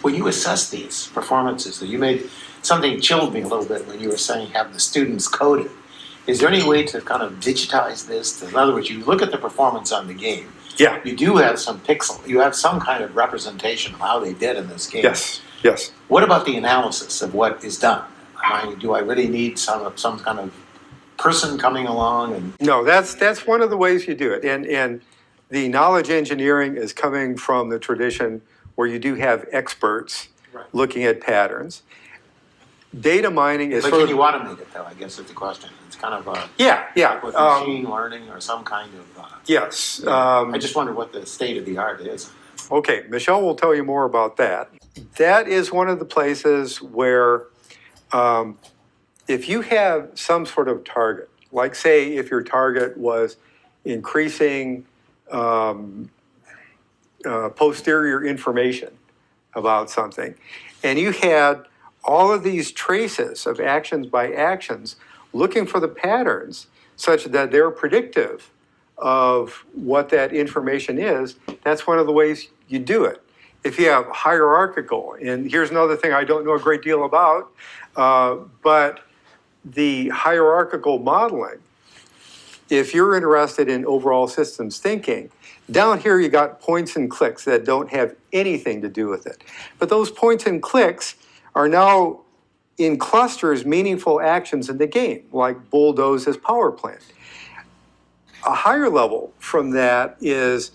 when you assess these performances, that you made something chilled me a little bit when you were saying have the students code it. Is there any way to kind of digitize this? In other words, you look at the performance on the game. Yeah. You do have some pixel. You have some kind of representation of how they did in this game. Yes. Yes. What about the analysis of what is done? Do I really need some kind of person coming along and? No, that's one of the ways you do it. And the knowledge engineering is coming from the tradition where you do have experts looking at patterns. Data mining is. But can you automate it though? I guess is the question. It's kind of a with machine learning or some kind of. Yes. I just wonder what the state of the art is. Okay, Michelle will tell you more about that. That is one of the places where if you have some sort of target, like say if your target was increasing posterior information about something, and you had all of these traces of actions by actions looking for the patterns such that they're predictive of what that information is, that's one of the ways you do it. If you have hierarchical, and here's another thing I don't know a great deal about, but the hierarchical modeling, if you're interested in overall systems thinking, down here you got points and clicks that don't have anything to do with it. But those points and clicks are now in clusters meaningful actions in the game, like bulldoze as power plant. A higher level from that is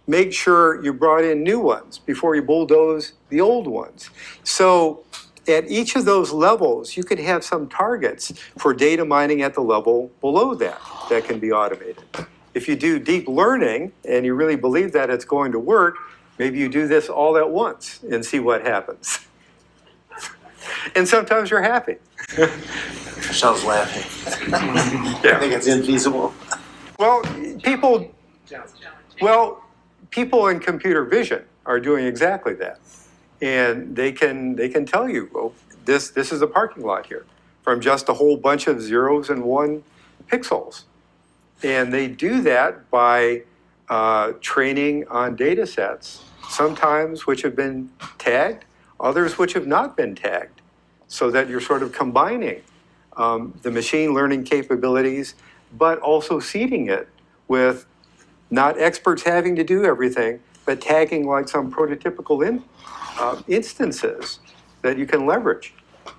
make sure you brought in new ones before you bulldoze the old ones. So at each of those levels, you could have some targets for data mining at the level below that can be automated. If you do deep learning and you really believe that it's going to work, maybe you do this all at once and see what happens. And sometimes you're happy. Michelle's laughing. Yeah. I think it's infeasible. Well, people in computer vision are doing exactly that. And they can tell you, well, this is a parking lot here from just a whole bunch of zeros and one pixels. And they do that by training on data sets, sometimes which have been tagged, others which have not been tagged, so that you're sort of combining the machine learning capabilities, but also seeding it with not experts having to do everything, but tagging like some prototypical instances that you can leverage.